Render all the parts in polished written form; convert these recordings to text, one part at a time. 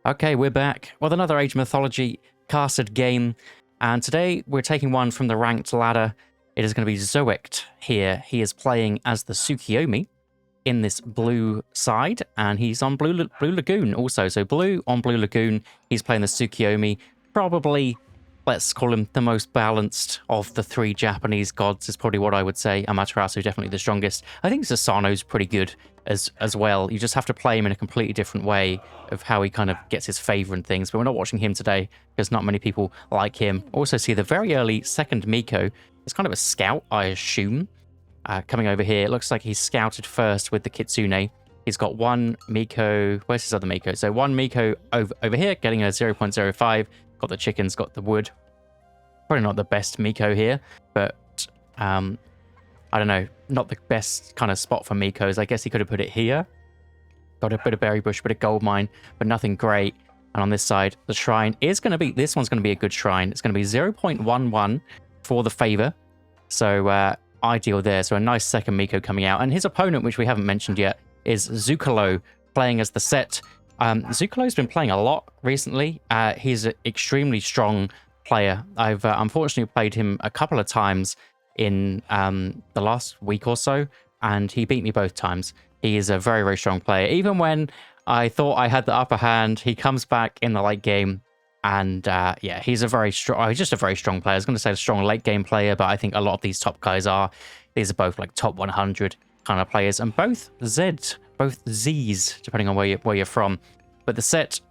Okay, we're back with another Age of Mythology casted game, and today we're taking one from the ranked ladder. It is going to be Zoict here. He is playing as the Tsukiyomi in this blue side, and he's on Blue Lagoon also. So blue on Blue Lagoon, he's playing the Tsukiyomi. Probably, let's call him the most balanced of the three Japanese gods is probably what I would say. Amaterasu definitely the strongest. I think Susanoo's pretty good as well. You just have to play him in a completely different way of how he kind of gets his favor and things. But we're not watching him today because not many people like him. Also see the very early second Miko. It's kind of a scout, I assume. Coming over here, it looks like he's scouted first with the Kitsune. He's got one Miko. Where's his other Miko? So one Miko over here, getting a 0.05. Got the chickens, got the wood. Probably not the best Miko here, but I don't know, not the best kind of spot for Mikos. I guess he could have put it here. Got a bit of berry bush, bit of gold mine, but nothing great. And on this side, the shrine is going to be, this one's going to be a good shrine. It's going to be 0.11 for the favor. So ideal there. So a nice second Miko coming out. And his opponent, which we haven't mentioned yet, is Zukalo, playing as the set. Zukalo's been playing a lot recently. He's an extremely strong player. I've unfortunately played him a couple of times in the last week or so, and he beat me both times. He is a very, very strong player. Even when I thought I had the upper hand, he comes back in the late game, and yeah, he's a very strong, he's just a very strong player. I was going to say a strong late game player, but I think a lot of these top guys are. These are both like top 100 kind of players, and both Z's, depending on where you're from. But the sets,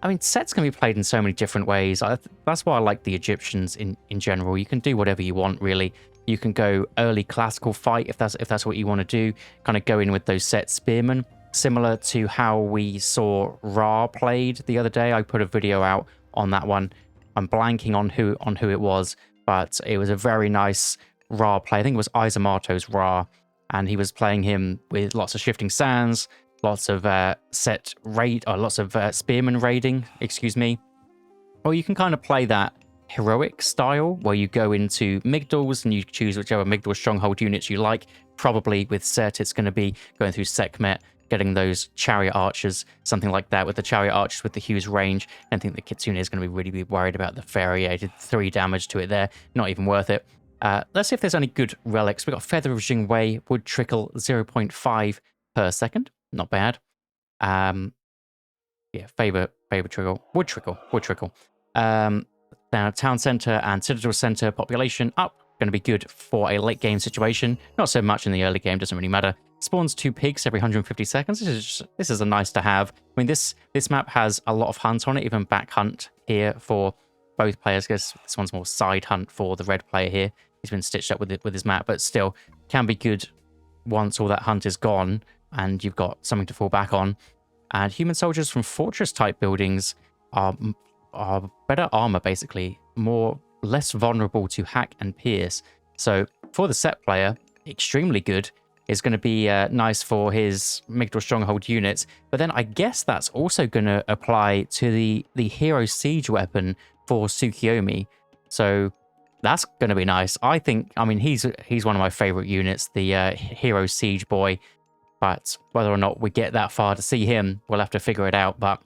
I mean, sets can be played in so many different ways. That's why I like the Egyptians in general. You can do whatever you want, really. You can go early classical fight if that's what you want to do. Kind of go in with those set spearmen, similar to how we saw Ra played the other day. I put a video out on that one. I'm blanking on who it was, but it was a very nice Ra play. I think it was Izamato's Ra, and he was playing him with lots of shifting sands. Lots of lots of spearmen raiding, excuse me. Or you can kind of play that heroic style where you go into Migdals and you choose whichever Migdal stronghold units you like. Probably with Set, it's going to be going through Sekhmet, getting those chariot archers, something like that, with the chariot archers with the huge range. I think the Kitsune is going to be really worried about the fairy. I did 3 damage to it there, not even worth it. Let's see if there's any good relics. We've got Feather of Jingwei, Wood Trickle, 0.5 per second. Not bad. Yeah, favor trickle, wood trickle. Now town center and citadel center population up. Going to be good for a late game situation. Not so much in the early game. Doesn't really matter. Spawns 2 pigs every 150 seconds. This is a nice to have. I mean, this map has a lot of hunt on it. Even back hunt here for both players. I guess this one's more side hunt for the red player here. He's been stitched up with his map, but still can be good once all that hunt is gone and you've got something to fall back on. And human soldiers from fortress-type buildings are better armor, basically. Less vulnerable to hack and pierce. So for the set player, extremely good. Is going to be nice for his Migdal Stronghold units. But then I guess that's also going to apply to the Hero Siege weapon for Tsukiyomi. So that's going to be nice. I mean, he's one of my favorite units, the Hero Siege boy. But whether or not we get that far to see him, we'll have to figure it out. But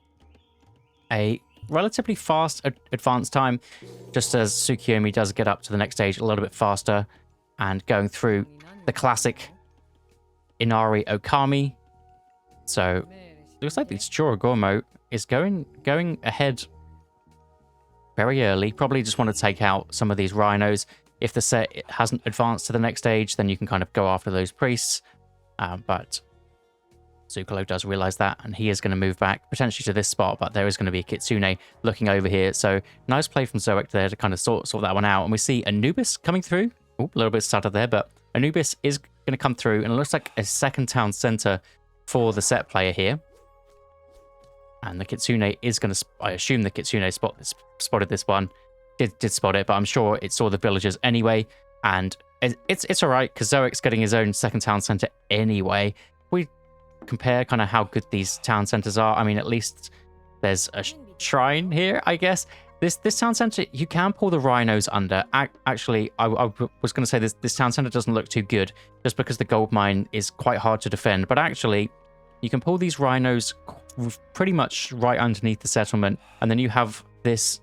a relatively fast advance time, just as Tsukiyomi does get up to the next stage a little bit faster, and going through the classic Inari Okami. So looks like this Chorogomo is going ahead very early. Probably just want to take out some of these rhinos. If the set hasn't advanced to the next stage, then you can kind of go after those priests. But Zukalo does realize that, and he is going to move back potentially to this spot, but there is going to be a Kitsune looking over here. So nice play from Zoic there to kind of sort that one out. And we see Anubis coming through. Ooh, a little bit stutter there, but Anubis is going to come through, and it looks like a second town center for the set player here. And the Kitsune is going to, I assume the Kitsune spotted this one. Did spot it, but I'm sure it saw the villagers anyway. And it's all right, because Zoic's getting his own second town center anyway. We compare kind of how good these town centers are. I mean, at least there's a shrine here, I guess. This town center, you can pull the rhinos under. Actually, I was going to say this town center doesn't look too good, just because the gold mine is quite hard to defend. But actually, you can pull these rhinos pretty much right underneath the settlement. And then you have this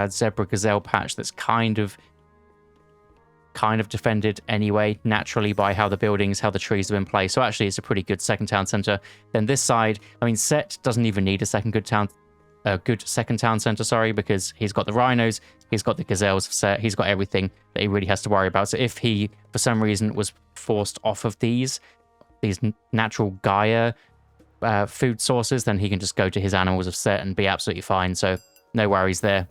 zebra gazelle patch that's kind of defended anyway, naturally, by how the buildings, how the trees have been placed. So actually, it's a pretty good second town center. Then this side, I mean, Set doesn't even need a good second town center, sorry, because he's got the rhinos, he's got the gazelles of Set, he's got everything that he really has to worry about. So if he, for some reason, was forced off of these natural Gaia food sources, then he can just go to his animals of Set and be absolutely fine. So no worries there.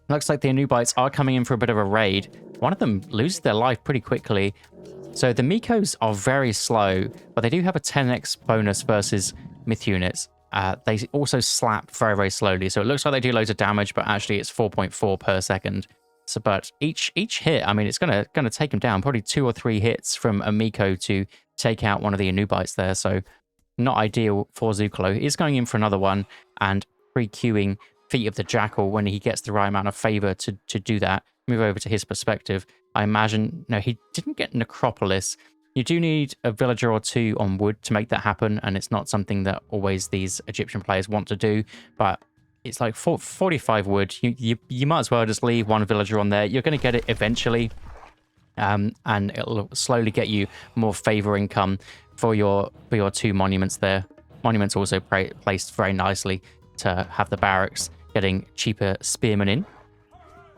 Looks like the Anubites are coming in for a bit of a raid. One of them loses their life pretty quickly. So the Mikos are very slow, but they do have a 10x bonus versus myth units. They also slap very, very slowly. So it looks like they do loads of damage, but actually it's 4.4 per second. So, but each hit, I mean, it's gonna take him down. Probably 2 or 3 hits from a Miko to take out one of the Anubites there. So not ideal for Zucolo. He's going in for another one and pre-queuing Feet of the Jackal when he gets the right amount of favor to do that. Move over to his perspective. I imagine, no, he didn't get Necropolis. You do need a villager or 2 on wood to make that happen, and it's not something that always these Egyptian players want to do, but it's like 45 wood. You might as well just leave 1 villager on there. You're going to get it eventually, and it'll slowly get you more favor income for your 2 monuments there. Monuments also placed very nicely to have the barracks getting cheaper spearmen in.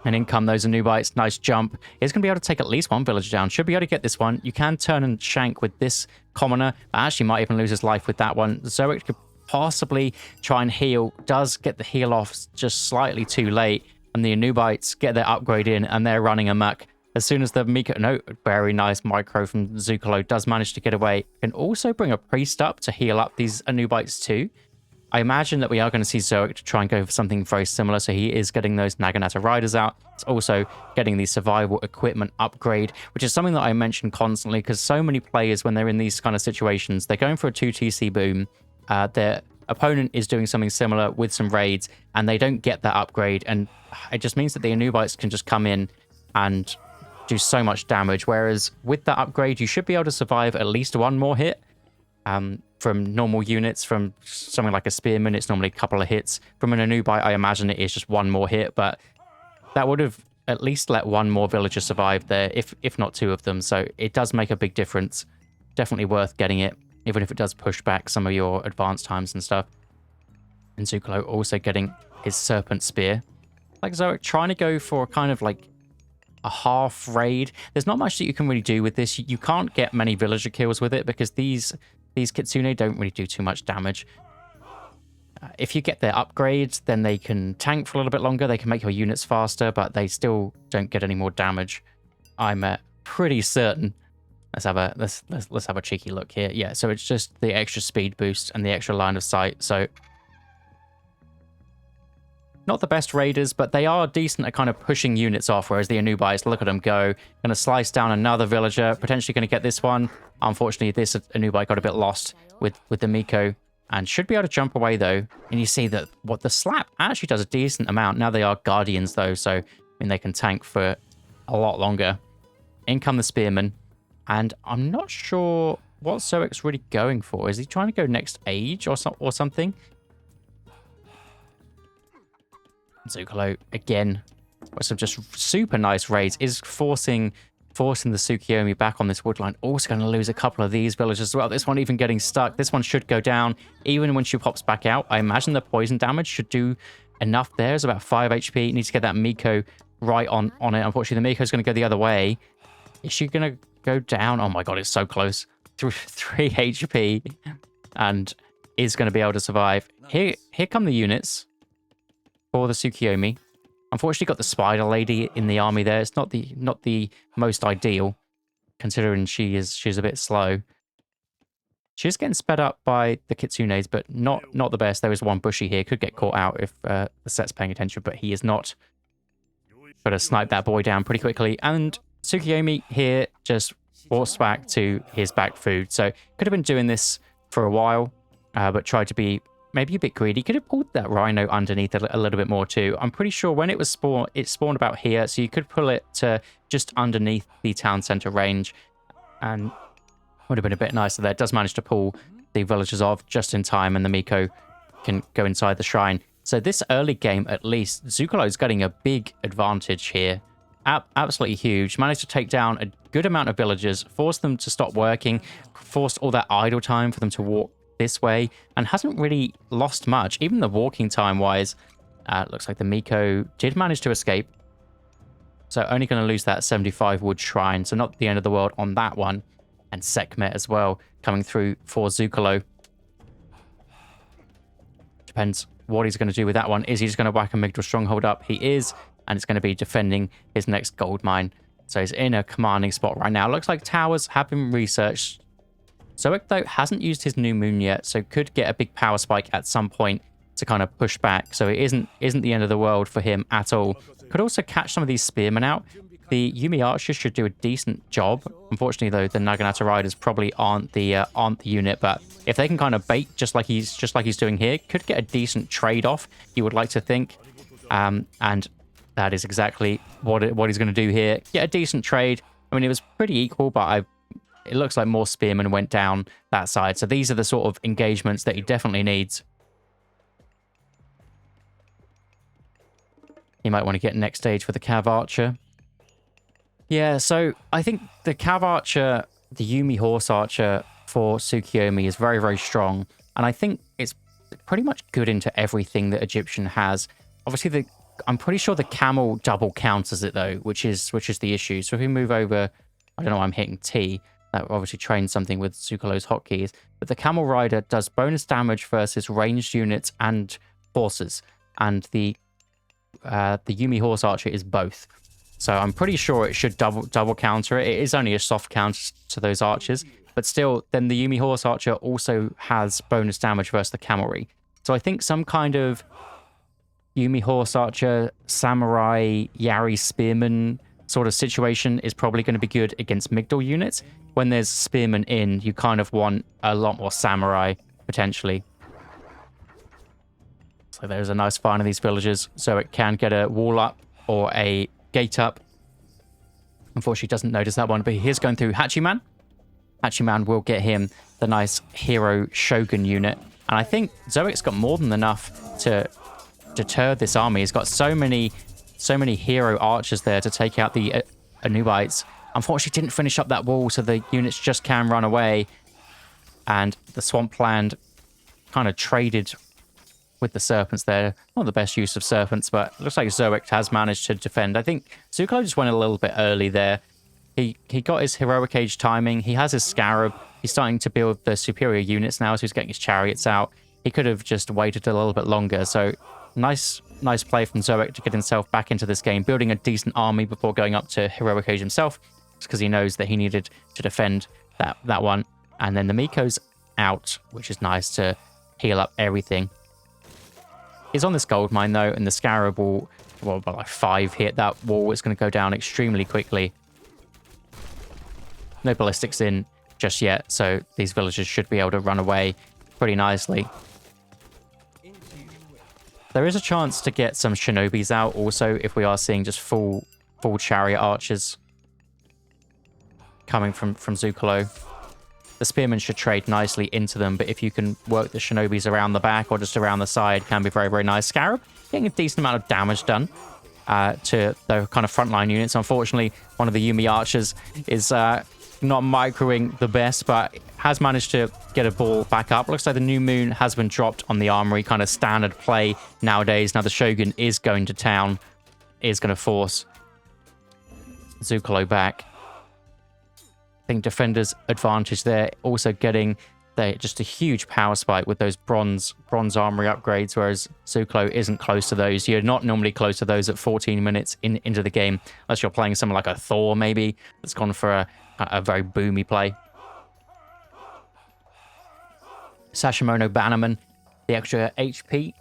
And in come those Anubites. Nice jump. He's going to be able to take at least 1 villager down. Should be able to get this one. You can turn and shank with this commoner. Actually might even lose his life with that one. Zoic could possibly try and heal. Does get the heal off just slightly too late. And the Anubites get their upgrade in and they're running amok. As soon as the Miko... No, very nice micro from Zucolo does manage to get away. Can also bring a priest up to heal up these Anubites too. I imagine that we are going to see Zoic to try and go for something very similar. So he is getting those Naginata riders out. It's also getting the survival equipment upgrade, which is something that I mention constantly because so many players, when they're in these kind of situations, they're going for a 2 TC boom. Their opponent is doing something similar with some raids and they don't get that upgrade. And it just means that the Anubites can just come in and do so much damage. Whereas with that upgrade, you should be able to survive at least 1 more hit. From normal units, from something like a spearman, it's normally a couple of hits. From an Anubite, I imagine it is just 1 more hit, but that would have at least let 1 more villager survive there, if not 2 of them. So it does make a big difference. Definitely worth getting it, even if it does push back some of your advance times and stuff. And Zucolo also getting his Serpent Spear. Like Zoic, trying to go for kind of like a half raid. There's not much that you can really do with this. You can't get many villager kills with it because these Kitsune don't really do too much damage. If you get their upgrades, then they can tank for a little bit longer. They can make your units faster, but they still don't get any more damage. I'm pretty certain. Let's have a cheeky look here. Yeah, so it's just the extra speed boost and the extra line of sight. So not the best raiders, but they are decent at kind of pushing units off, whereas the Anubites, look at them go. Going to slice down another villager, potentially going to get this one. Unfortunately, this Anubite got a bit lost with the Miko, and should be able to jump away, though. And you see that what the slap actually does a decent amount. Now they are Guardians, though, so I mean, they can tank for a lot longer. In come the Spearmen, and I'm not sure what Zoic's really going for. Is he trying to go next age or something? Zucolo, again, with some just super nice raids, is forcing the Tsukiyomi back on this woodline. Also going to lose a couple of these villagers as well. This one even getting stuck. This one should go down even when she pops back out. I imagine the poison damage should do enough there. It's about 5 HP. Needs to get that Miko right on it. Unfortunately, the Miko's going to go the other way. Is she going to go down? Oh my god, it's so close. 3 HP and is going to be able to survive. Here come the units for the Tsukiyomi. Unfortunately, got the Spider Lady in the army there. It's not the most ideal, considering she's a bit slow. She's getting sped up by the Kitsunes, but not the best. There is one bushy here. Could get caught out if the set's paying attention, but he is not. Got to snipe that boy down pretty quickly. And Tsukiyomi here just forced back to his back food. So could have been doing this for a while, but tried to be maybe a bit greedy. Could have pulled that rhino underneath a little bit more too. I'm pretty sure when it was spawned, it spawned about here, so you could pull it to just underneath the town center range, and would have been a bit nicer there. It does manage to pull the villagers off just in time, and the Miko can go inside the shrine. So this early game, at least, Zucolo's getting a big advantage here. Absolutely huge. Managed to take down a good amount of villagers, forced them to stop working, forced all that idle time for them to walk this way, and hasn't really lost much. Even the walking time-wise, looks like the Miko did manage to escape. So only going to lose that 75 wood shrine, so not the end of the world on that one. And Sekhmet as well, coming through for Zucolo. Depends what he's going to do with that one. Is he just going to whack a Migdal Stronghold up? He is, and it's going to be defending his next gold mine. So he's in a commanding spot right now. Looks like towers have been researched. Zoic, though, hasn't used his new moon yet, so could get a big power spike at some point to kind of push back. So it isn't the end of the world for him at all. Could also catch some of these spearmen out. The Yumi archers should do a decent job. Unfortunately, though, the Naginata riders probably aren't the unit. But if they can kind of bait just like he's doing here, could get a decent trade off. You would like to think, and that is exactly what he's going to do here. Get a decent trade. I mean, it was pretty equal, but it looks like more spearmen went down that side. So these are the sort of engagements that he definitely needs. You might want to get next stage for the Cav Archer. Yeah, so I think the Cav Archer, the Yumi Horse Archer for Tsukiyomi is very, very strong. And I think it's pretty much good into everything that Egyptian has. Obviously, I'm pretty sure the Camel double counters it, though, which is the issue. So if we move over, I don't know why I'm hitting T. That obviously trains something with Zucolo's hotkeys. But the Camel Rider does bonus damage versus ranged units and horses. And the Yumi Horse Archer is both. So I'm pretty sure it should double counter it. It is only a soft counter to those archers. But still, then the Yumi Horse Archer also has bonus damage versus the Camelry. So I think some kind of Yumi Horse Archer, Samurai, Yari Spearman sort of situation is probably going to be good against Migdal units. When there's Spearman in, you kind of want a lot more Samurai, potentially. So there's a nice find of these villagers. So it can get a wall up or a gate up. Unfortunately, doesn't notice that one, but he is going through Hachiman. Hachiman will get him the nice hero Shogun unit. And I think Zoic's got more than enough to deter this army. He's got so many hero archers there to take out the Anubites. Unfortunately, didn't finish up that wall, so the units just can run away. And the Swampland kind of traded with the serpents there. Not the best use of serpents, but it looks like Zoic has managed to defend. I think Zucolo just went a little bit early there. He got his heroic age timing. He has his Scarab. He's starting to build the superior units now, so he's getting his chariots out. He could have just waited a little bit longer. So nice play from Zoic to get himself back into this game, building a decent army before going up to heroic age himself, because he knows that he needed to defend that one. And then the Miko's out, which is nice to heal up everything. He's on this gold mine, though, and the Scarab will, well, by like 5 hit that wall. It's going to go down extremely quickly. No ballistics in just yet, so these villagers should be able to run away pretty nicely. There is a chance to get some shinobis out also if we are seeing just full chariot archers coming from Zucolo. The spearmen should trade nicely into them, but if you can work the shinobis around the back or just around the side, can be very, very nice. Scarab getting a decent amount of damage done to the kind of frontline units. Unfortunately, one of the Yumi archers is not microing the best, but has managed to get a ball back up. Looks like the new moon has been dropped on the armory, kind of standard play nowadays. Now the Shogun is going to town, is going to force Zucolo back. I think defenders advantage there, also getting just a huge power spike with those bronze armory upgrades, whereas Zucolo isn't close to those. You're not normally close to those at 14 minutes into the game, unless you're playing someone like a Thor, maybe, that's gone for a very boomy play. Sashimono Bannerman, the extra HP,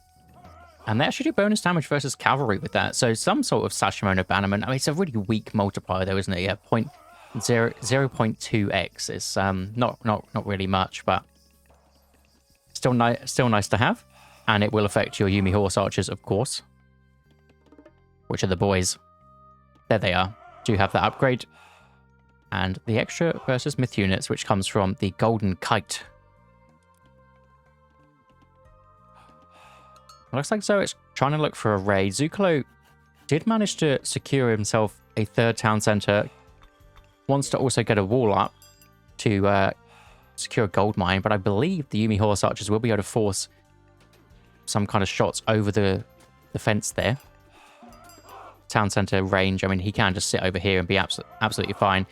and they actually do bonus damage versus cavalry with that. So some sort of Sashimono Bannerman. I mean, it's a really weak multiplier though, isn't it? Yeah, 0.2x is not really much, but still nice to have. And it will affect your Yumi Horse Archers, of course, which are the boys. There they are. Do have that upgrade. And the extra versus myth units, which comes from the Golden Kite. Looks like Zoic's trying to look for a raid. Zukalo did manage to secure himself a third town center. Wants to also get a wall up to secure a gold mine, but I believe the Yumi Horse Archers will be able to force some kind of shots over the fence there. Town center range, I mean, he can just sit over here and be absolutely fine.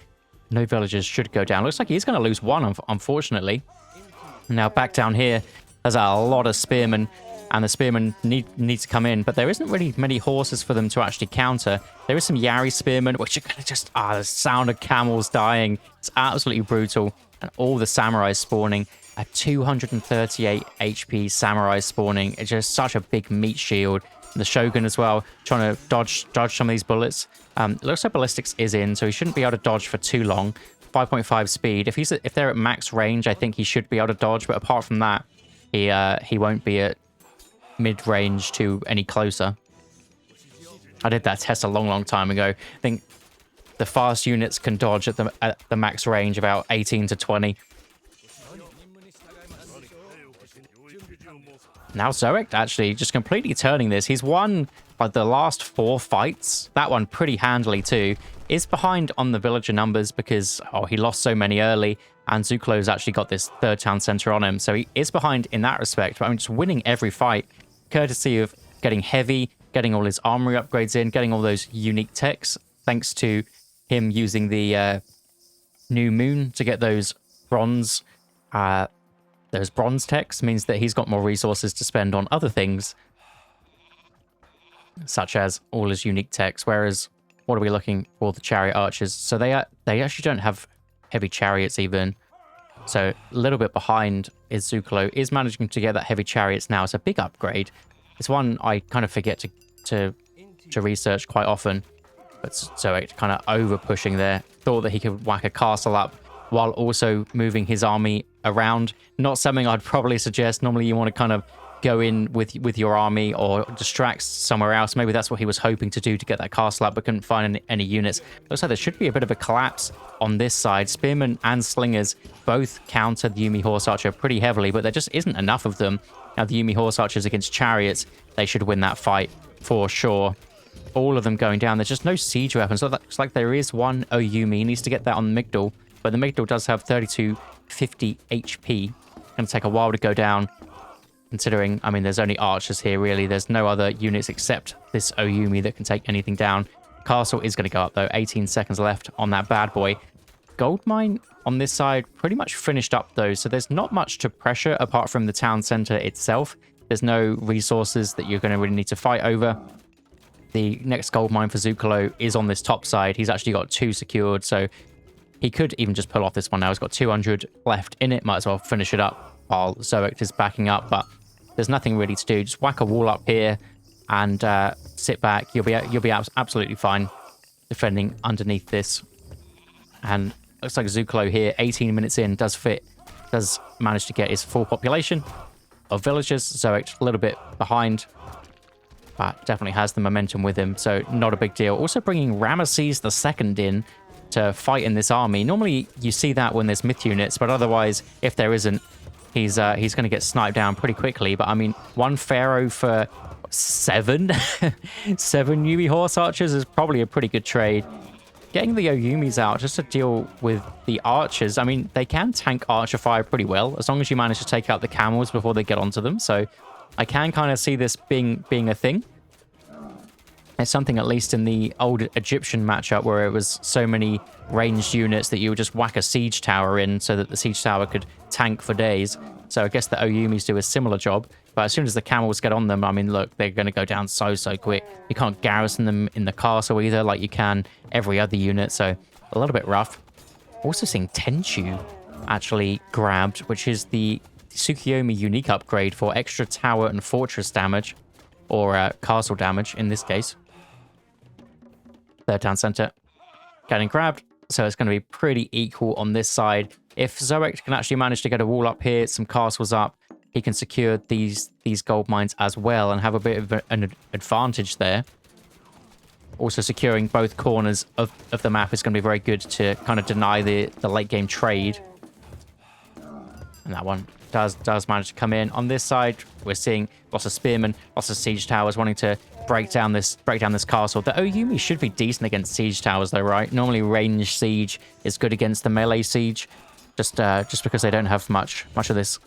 No villagers should go down. Looks like he's going to lose one, unfortunately. Now back down here, there's a lot of spearmen, and the spearmen need to come in, but there isn't really many horses for them to actually counter. There is some Yari spearmen, which are going to just, the sound of camels dying. It's absolutely brutal. And all the samurai spawning. A 238 HP samurai spawning. It's just such a big meat shield. And the Shogun as well, trying to dodge some of these bullets. It looks like ballistics is in, so he shouldn't be able to dodge for too long. 5.5 speed. If they're at max range, I think he should be able to dodge. But apart from that, he won't be at mid-range to any closer. I did that test a long time ago. I think the fast units can dodge at the max range about 18 to 20. Now Zoic actually just completely turning this. He's won like the last 4 fights. That one pretty handily too. Is behind on the villager numbers because he lost so many early, and Zukalo's actually got this third town center on him. So he is behind in that respect, but I'm just winning every fight courtesy of getting heavy, getting all his armory upgrades in, getting all those unique techs, thanks to him using the new moon to get those bronze techs. Means that he's got more resources to spend on other things, such as all his unique techs. Whereas, what are we looking for? The chariot archers. So they actually don't have heavy chariots even. So a little bit behind is Zukalo. Is managing to get that heavy chariots now. It's a big upgrade. It's one I kind of forget to research quite often. But so it kind of over pushing there. Thought that he could whack a castle up while also moving his army around. Not something I'd probably suggest. Normally you want to kind of go in with your army or distract somewhere else. Maybe that's what he was hoping to do to get that castle up, but couldn't find any units. Looks like there should be a bit of a collapse on this side. Spearmen and slingers both counter the Yumi Horse Archer pretty heavily, but there just isn't enough of them. Now the Yumi Horse Archers against chariots, they should win that fight for sure. All of them going down. There's just no siege weapons. So that looks like there is one Oyumi. He needs to get that on the Migdal, but the Migdal does have 3250 HP. Going to take a while to go down, considering, I mean, there's only archers here, really. There's no other units except this Oyumi that can take anything down. Castle is going to go up, though. 18 seconds left on that bad boy. Gold mine on this side pretty much finished up, though, so there's not much to pressure apart from the town center itself. There's no resources that you're going to really need to fight over. The next gold mine for Zukalo is on this top side. He's actually got 2 secured, so he could even just pull off this one now. He's got 200 left in it. Might as well finish it up while Zoic is backing up, but there's nothing really to do. Just whack a wall up here and sit back. You'll be absolutely fine defending underneath this. And looks like Zukalo here, 18 minutes in, does manage to get his full population of villagers. Zoic a little bit behind, but definitely has the momentum with him, so not a big deal. Also bringing Ramesses II in to fight in this army. Normally you see that when there's myth units, but otherwise, if there isn't, he's going to get sniped down pretty quickly. But I mean, 1 Pharaoh for 7 Yumi Horse Archers is probably a pretty good trade. Getting the Oyumis out just to deal with the archers. I mean, they can tank archer fire pretty well, as long as you manage to take out the camels before they get onto them. So I can kind of see this being a thing. It's something, at least in the old Egyptian matchup, where it was so many ranged units that you would just whack a siege tower in so that the siege tower could tank for days. So I guess the Oyumis do a similar job. But as soon as the camels get on them, I mean, look, they're going to go down so quick. You can't garrison them in the castle either, like you can every other unit. So a little bit rough. Also seeing Tenchu actually grabbed, which is the Tsukiyomi unique upgrade for extra tower and fortress damage, or castle damage in this case. Third town center getting grabbed, so it's going to be pretty equal on this side. If Zoic can actually manage to get a wall up here, some castles up, he can secure these gold mines as well and have a bit of an advantage there. Also securing both corners of the map is going to be very good to kind of deny the late game trade. And that one does manage to come in. On this side, we're seeing lots of spearmen, lots of siege towers wanting to break down this castle. The Oyumi should be decent against siege towers, though, right? Normally, range siege is good against the melee siege, just because they don't have much of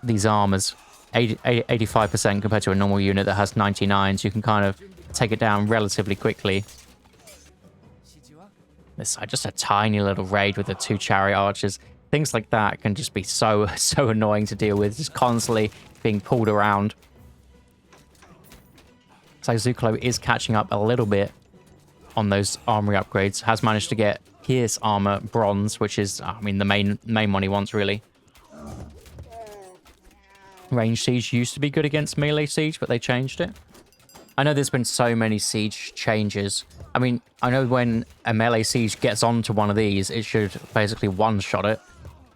these armors. 85% compared to a normal unit that has 99, so you can kind of take it down relatively quickly. This side, just a tiny little raid with the 2 chariot archers. Things like that can just be so annoying to deal with, just constantly being pulled around. So Zuklo is catching up a little bit on those armory upgrades. Has managed to get Pierce armor bronze, which is, I mean, the main one he wants, really. Range siege used to be good against melee siege, but they changed it. I know there's been so many siege changes. I mean, I know when a melee siege gets onto one of these, it should basically one-shot it.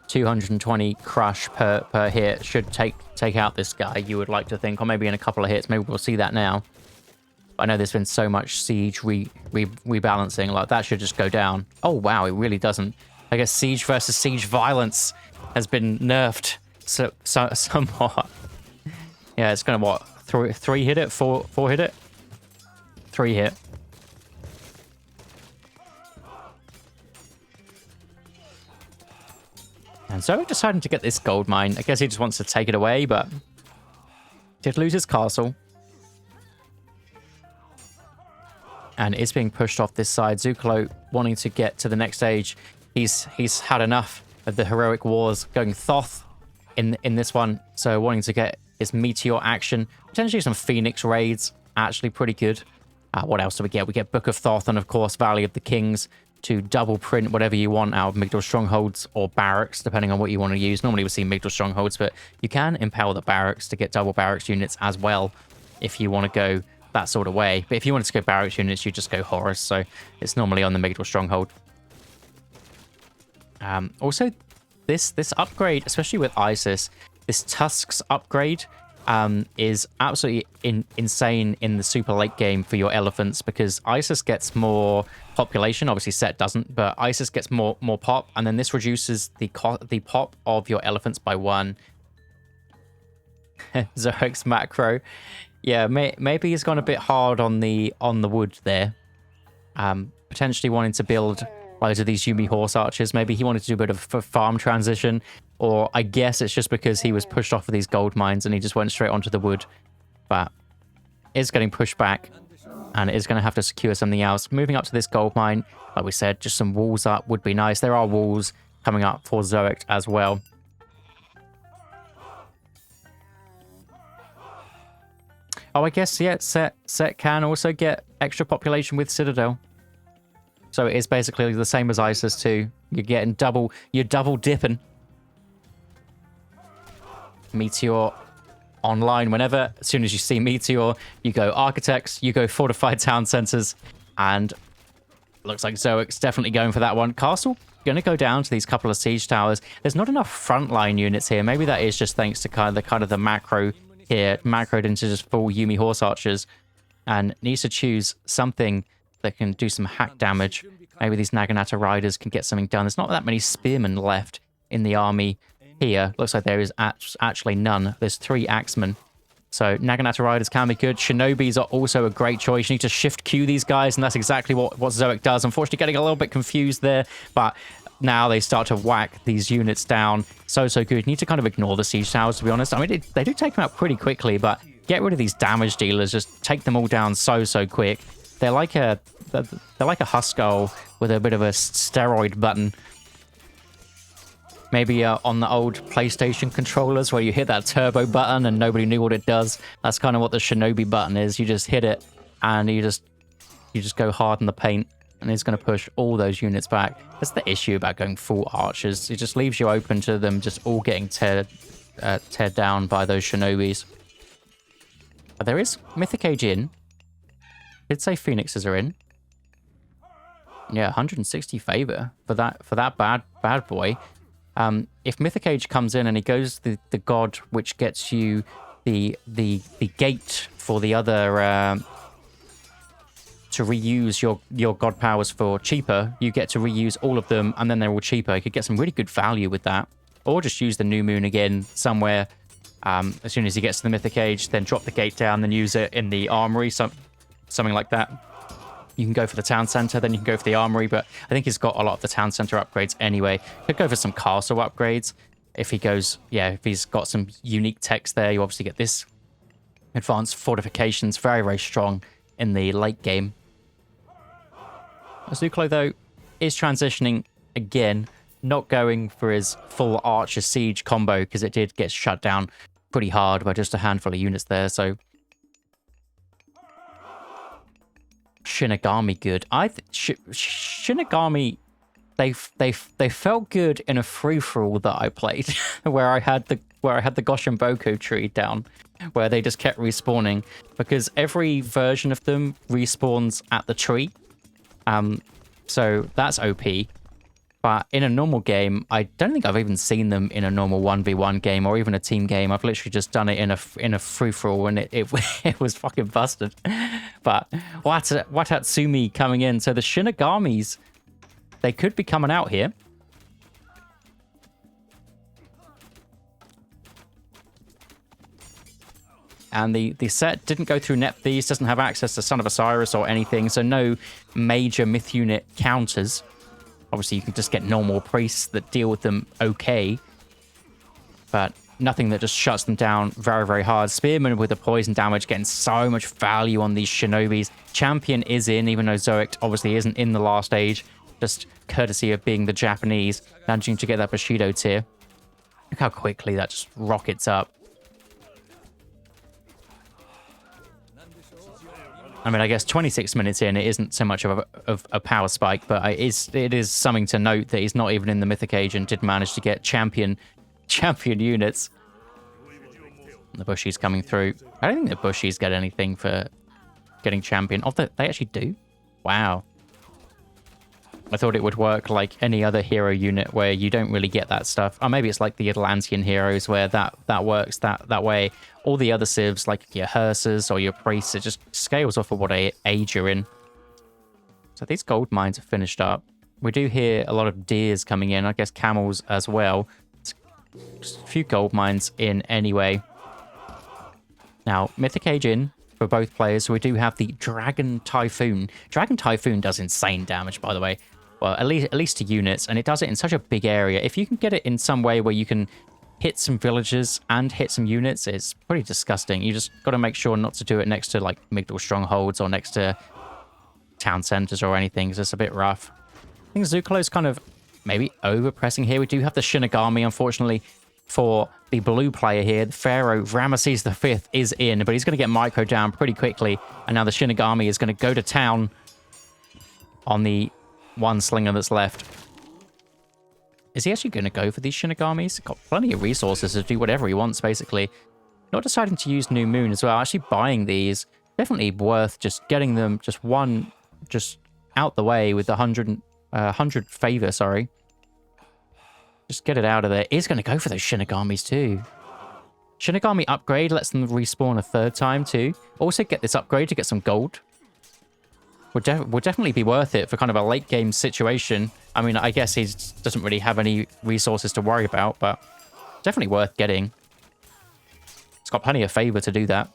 220 crush per hit should take out this guy, you would like to think. Or maybe in a couple of hits. Maybe we'll see that now. But I know there's been so much siege rebalancing. Like, that should just go down. Oh, wow, it really doesn't. I guess siege versus siege violence has been nerfed somewhat. Yeah, it's going to, what, 3 hit it? 4 hit it? 3 hit. And so deciding to get this gold mine. I guess he just wants to take it away, but did lose his castle. And is being pushed off this side. Zuklo wanting to get to the next stage. He's had enough of the heroic wars, going Thoth in this one. So wanting to get his meteor action. Potentially some Phoenix raids. Actually pretty good. What else do we get? We get Book of Thoth and, of course, Valley of the Kings to double print whatever you want out of Migdal Strongholds or Barracks, depending on what you want to use. Normally we see Migdal Strongholds, but you can impel the Barracks to get double Barracks units as well if you want to go that sort of way. But if you wanted to go Barracks units, you just go Horus, so it's normally on the Migdal Stronghold. Also, this upgrade, especially with Isis, this Tusks upgrade is absolutely insane in the super late game for your elephants, because Isis gets more population. Obviously Set doesn't, but Isis gets more pop, and then this reduces the pop of your elephants by 1. Zoic's macro. Yeah, maybe he's gone a bit hard on the wood there. Potentially wanting to build loads of these Yumi horse archers. Maybe he wanted to do a bit of a farm transition, or I guess it's just because he was pushed off of these gold mines and he just went straight onto the wood. But is getting pushed back, and is going to have to secure something else. Moving up to this gold mine, like we said, just some walls up would be nice. There are walls coming up for Zoic as well. Oh, I guess, yeah, Set can also get extra population with Citadel. So it is basically the same as Isis too. You're getting you're double dipping. Meteor online whenever. As soon as you see Meteor, you go Architects, you go Fortified Town Centers, and looks like Zoic's definitely going for that one. Castle going to go down to these couple of siege towers. There's not enough frontline units here. Maybe that is just thanks to kind of the macro here, macroed into just full Yumi horse archers, and needs to choose something that can do some hack damage. Maybe these Naginata riders can get something done. There's not that many spearmen left in the army here. Looks like there is actually none. There's 3 axemen. So Naginata riders can be good. Shinobis are also a great choice. You need to shift Q these guys, and that's exactly what Zoic does. Unfortunately, getting a little bit confused there, but now they start to whack these units down. So good. You need to kind of ignore the siege towers, to be honest. I mean, they do take them out pretty quickly, but get rid of these damage dealers. Just take them all down so quick. They're like a Huskull with a bit of a steroid button. Maybe on the old PlayStation controllers where you hit that turbo button and nobody knew what it does. That's kind of what the Shinobi button is. You just hit it and you just go hard in the paint, and it's going to push all those units back. That's the issue about going full archers. It just leaves you open to them just all getting teared down by those Shinobis. But there is Mythic Age in. Did say Phoenixes are in. Yeah, 160 favor for that bad boy. If Mythic Age comes in and he goes the god which gets you the gate for the other to reuse your god powers for cheaper, you get to reuse all of them, and then they're all cheaper. You could get some really good value with that. or just use the New Moon again somewhere as soon as he gets to the Mythic Age, then drop the gate down, then use it in the armory, something like that. You can go for the town center, then you can go for the armory, but I think he's got a lot of the town center upgrades anyway. Could go for some castle upgrades if he goes, yeah, if he's got some unique text there. You obviously get this advanced fortifications, very, very strong in the late game. Zuklo, though, is transitioning again, not going for his full Archer Siege combo because it did get shut down pretty hard by just a handful of units there, so... Shinigami good. Shinigami, they felt good in a free-for-all that I played, where I had the Goshen Boku tree down, where they just kept respawning, because every version of them respawns at the tree. So that's OP. But in a normal game, I don't think I've even seen them in a normal 1v1 game or even a team game. I've literally just done it in a free-for-all, and it was fucking busted. But Watatsumi coming in. So the Shinigamis, they could be coming out here. And the set didn't go through Nephthys, doesn't have access to Son of Osiris or anything, so no major myth unit counters. Obviously, you can just get normal priests that deal with them okay, but nothing that just shuts them down very, very hard. Spearman with the poison damage, getting so much value on these shinobis. Champion is in, even though Zoic obviously isn't in the last age, just courtesy of being the Japanese, managing to get that Bushido tier. Look how quickly that just rockets up. I mean, I guess 26 minutes in, it isn't so much of a power spike, but it is something to note that he's not even in the Mythic Age and did manage to get champion units. The Bushies coming through. I don't think the Bushies get anything for getting champion. Oh, they actually do? Wow. I thought it would work like any other hero unit where you don't really get that stuff. Or maybe it's like the Atlantean heroes where that works that way. All the other civs, like your hearses or your priests, it just scales off of what age you're in. So these gold mines are finished up. We do hear a lot of deers coming in. I guess camels as well. Just a few gold mines in anyway. Now, Mythic Age in for both players. So we do have the Dragon Typhoon. Dragon Typhoon does insane damage, by the way. Well, at least to units, and it does it in such a big area. If you can get it in some way where you can hit some villages and hit some units, it's pretty disgusting. You just got to make sure not to do it next to, like, Migdal strongholds or next to town centers or anything, because it's a bit rough. I think Zuklo's kind of maybe over-pressing here. We do have the Shinigami, unfortunately, for the blue player here. The Pharaoh, Ramesses V, is in, but he's going to get micro down pretty quickly, and now the Shinigami is going to go to town on the one slinger that's left. Is he actually going to go for these Shinigamis? He's got plenty of resources to do whatever he wants, basically. Not deciding to use New Moon as well. Actually buying these. Definitely worth just getting them just out the way with the 100 favor, sorry. Just get it out of there. He's going to go for those Shinigamis too. Shinigami upgrade lets them respawn a third time too. Also get this upgrade to get some gold. Would definitely be worth it for kind of a late game situation. I mean, I guess he doesn't really have any resources to worry about, but definitely worth getting. It's got plenty of favor to do that.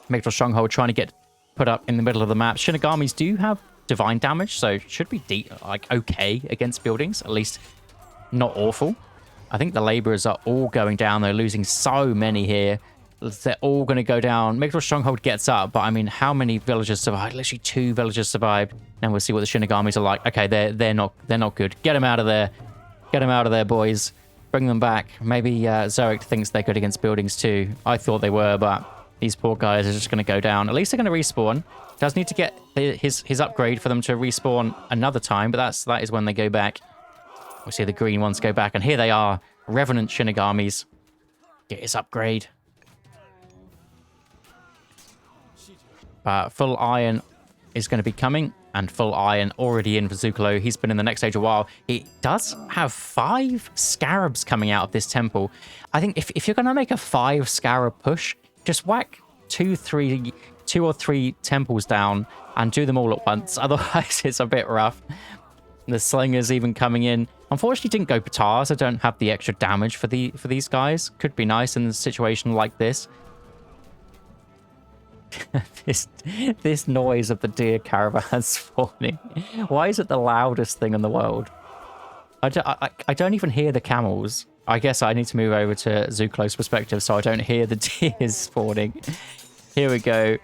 Migdal Stronghold trying to get put up in the middle of the map. Shinigamis do have divine damage, so should be okay against buildings, at least not awful. I think the laborers are all going down. They're losing so many here. They're all going to go down. Migdal Stronghold gets up, but I mean, how many villagers survived? Literally 2 villagers survived. And we'll see what the Shinigamis are like. Okay, they're not good. Get them out of there. Get them out of there, boys. Bring them back. Maybe Zoic thinks they're good against buildings too. I thought they were, but these poor guys are just going to go down. At least they're going to respawn. Does need to get his upgrade for them to respawn another time, but that is when they go back. We see the green ones go back, and here they are. Revenant Shinigamis. Get his upgrade. Full iron is going to be coming, and full iron already in for Zuklo. He's been in the next stage a while. He does have 5 scarabs coming out of this temple. I think if you're going to make a 5 scarab push, just whack 2 or 3 temples down and do them all at once. Otherwise, it's a bit rough. The slingers even coming in. Unfortunately, didn't go Batars. I don't have the extra damage for these guys. Could be nice in a situation like this. this noise of the deer caravan spawning. Why is it the loudest thing in the world? I don't even hear the camels. I guess I need to move over to Zuklo's perspective so I don't hear the deers spawning. Here we go.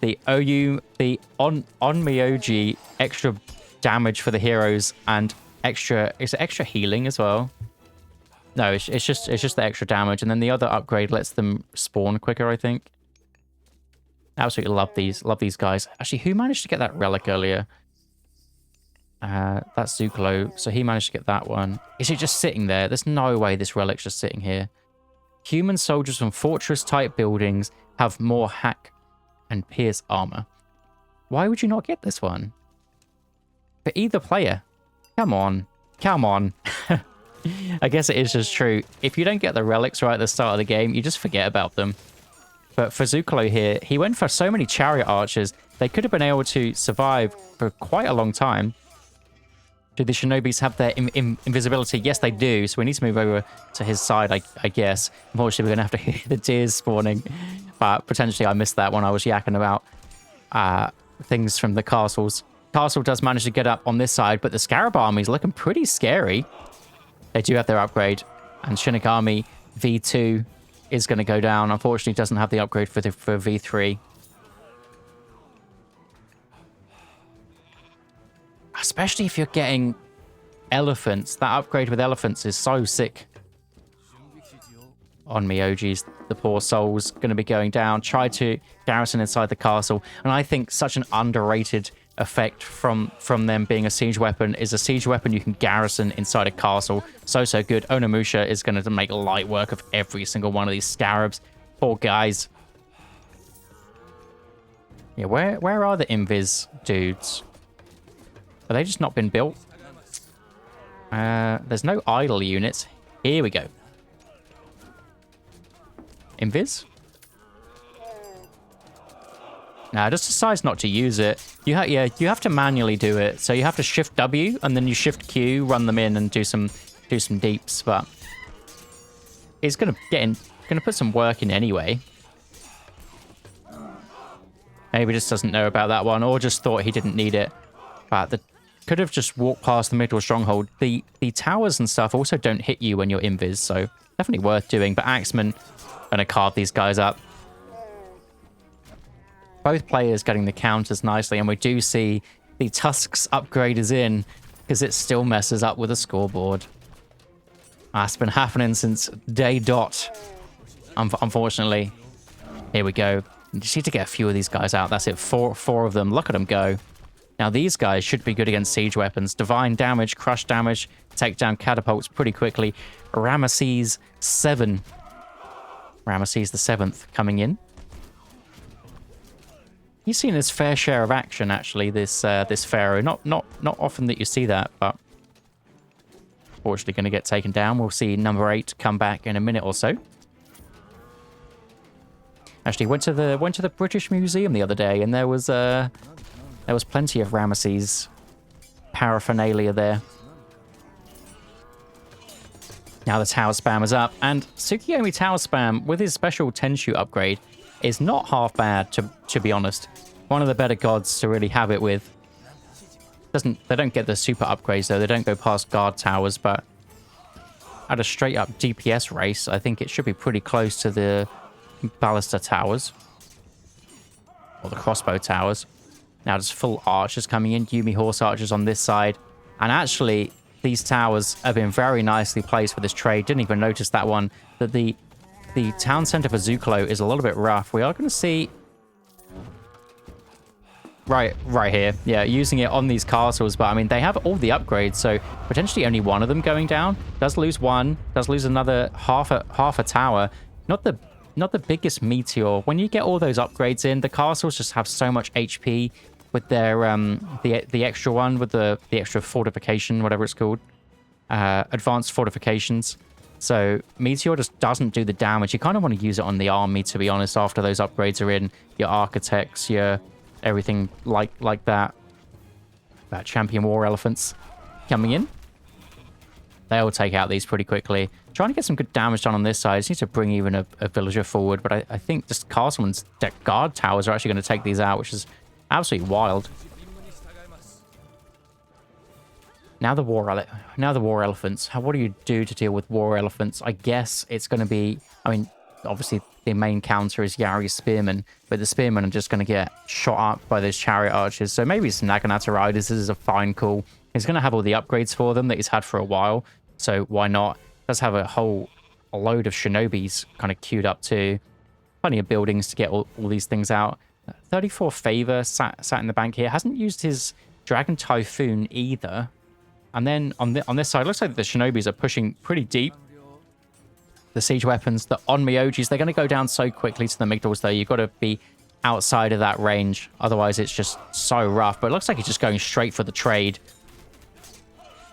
The Onmyoji extra damage for the heroes and extra... Is it extra healing as well? No, it's just the extra damage. And then the other upgrade lets them spawn quicker, I think. Absolutely love these guys. Actually, who managed to get that relic earlier? That's Zuklo. So he managed to get that one. Is it just sitting there? There's no way this relic's just sitting here. Human soldiers from fortress-type buildings have more hack and pierce armor. Why would you not get this one? For either player. Come on. Come on. I guess it is just true. If you don't get the relics right at the start of the game, you just forget about them. But for Zuklo here, he went for so many chariot archers, they could have been able to survive for quite a long time. Do the shinobis have their invisibility? Yes, they do. So we need to move over to his side, I guess. Unfortunately, we're going to have to hear the deers spawning. But potentially I missed that when I was yakking about things from the castles. Castle does manage to get up on this side, but the Scarab army is looking pretty scary. They do have their upgrade. And Shinigami V2 is going to go down. Unfortunately, doesn't have the upgrade for V3. Especially if you're getting elephants. That upgrade with elephants is so sick. On Miyoji's, the poor soul's going to be going down. Try to garrison inside the castle. And I think such an underrated effect from them being a siege weapon is a siege weapon you can garrison inside a castle. So good. Onimusha is going to make light work of every single one of these scarabs. Poor guys. Yeah, where are the invis dudes? Have they just not been built? There's no idle units. Here we go. Invis? Nah, just decides not to use it. You have to manually do it. So you have to shift W and then you shift Q, run them in and do some deeps, but it's gonna put some work in anyway. Maybe just doesn't know about that one, or just thought he didn't need it. But could have just walked past the middle stronghold. The towers and stuff also don't hit you when you're invis, so definitely worth doing. But Axeman gonna carve these guys up. Both players getting the counters nicely, and we do see the Tusks upgrade is in because it still messes up with the scoreboard. That's been happening since day dot, unfortunately. Here we go. You just need to get a few of these guys out. That's it. Four of them. Look at them go. Now, these guys should be good against siege weapons. Divine damage, crush damage, take down catapults pretty quickly. Ramesses 7. Ramesses the 7th coming in. He's seen his fair share of action, actually, this pharaoh. Not often that you see that, but fortunately going to get taken down. We'll see number 8 come back in a minute or so. Actually, went to the British Museum the other day, and there was plenty of Ramesses paraphernalia there. Now the tower spam is up, and Tsukiyomi tower spam with his special Tenshu upgrade is not half bad, to be honest. One of the better gods to really have it with. They don't get the super upgrades though. They don't go past guard towers, but at a straight up DPS race, I think it should be pretty close to the ballista towers or the crossbow towers. Now just full archers coming in, Yumi horse archers on this side, and actually these towers have been very nicely placed for this trade. Didn't even notice that one. That the town center for Zuklo is a little bit rough. We are going to see right here, yeah, using it on these castles, but I mean they have all the upgrades, so potentially only one of them going down. Does lose one, does lose another half a tower. Not the biggest meteor. When you get all those upgrades in, the castles just have so much HP with their the extra one with the extra fortification, whatever it's called, advanced fortifications. So meteor just doesn't do the damage. You kind of want to use it on the army, to be honest. After those upgrades are in, your architects, your everything like that. Champion war elephants coming in. they'll take out these pretty quickly. Trying to get some good damage done on this side. Just need to bring even a villager forward, but I think just Castleman's guard towers are actually going to take these out, which is absolutely wild. Now the war elephants. What do you do to deal with war elephants? I guess it's going to be, I mean, obviously the main counter is Yari's spearmen, but the spearmen are just going to get shot up by those chariot archers. So maybe some Naginata riders. This is a fine call. He's going to have all the upgrades for them that he's had for a while, so why not? Does have a load of shinobis kind of queued up too. Plenty of buildings to get all these things out. 34 favor sat in the bank here. Hasn't used his Dragon Typhoon either. And then on this side, looks like the shinobis are pushing pretty deep. The siege weapons, the Onmyojis, they're going to go down so quickly to the amygdals, though. You've got to be outside of that range. Otherwise, it's just so rough. But it looks like he's just going straight for the trade,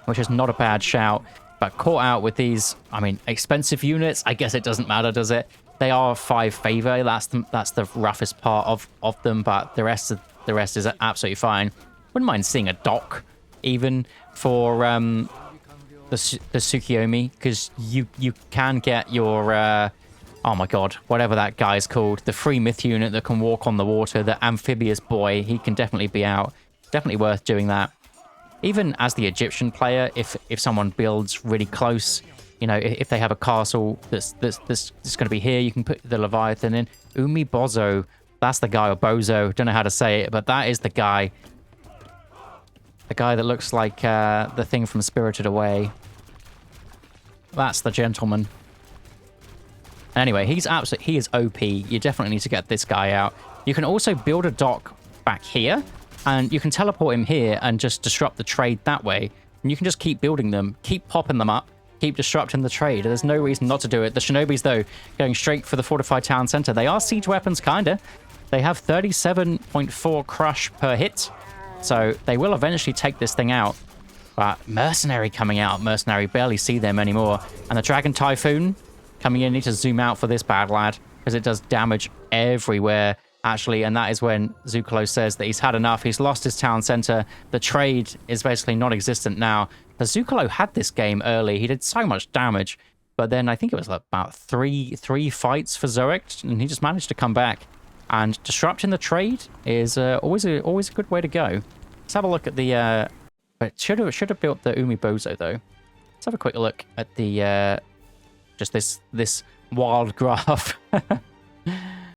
which is not a bad shout. But caught out with these, I mean, expensive units. I guess it doesn't matter, does it? They are 5 favor. That's the roughest part of them. But the rest is absolutely fine. Wouldn't mind seeing a dock even for the Tsukiyomi, because you can get your oh my god, whatever that guy's called, the free myth unit that can walk on the water, the amphibious boy. He can definitely be out. Definitely worth doing that. Even as the Egyptian player, if someone builds really close, you know, if they have a castle that's going to be here, you can put the Leviathan in. Umi Bozo, that's the guy, or Bozo, don't know how to say it, but that is the guy. The guy that looks like the thing from Spirited Away. That's the gentleman. Anyway, he is OP. You definitely need to get this guy out. You can also build a dock back here, and you can teleport him here and just disrupt the trade that way. And you can just keep building them, keep popping them up, keep disrupting the trade. There's no reason not to do it. The shinobis, though, going straight for the fortified town center. They are siege weapons, kinda. They have 37.4 crush per hit. So they will eventually take this thing out. But Mercenary coming out. Mercenary, barely see them anymore. And the Dragon Typhoon coming in. Need to zoom out for this bad lad, because it does damage everywhere, actually. And that is when Zukalo says that he's had enough. He's lost his town center. The trade is basically non-existent now. The Zukalo had this game early. He did so much damage. But then I think it was like about three fights for Zoic, and he just managed to come back. And disrupting the trade is always a good way to go. Let's have a look at the... but should have built the Umi Bozo, though. Let's have a quick look at the... just this wild graph.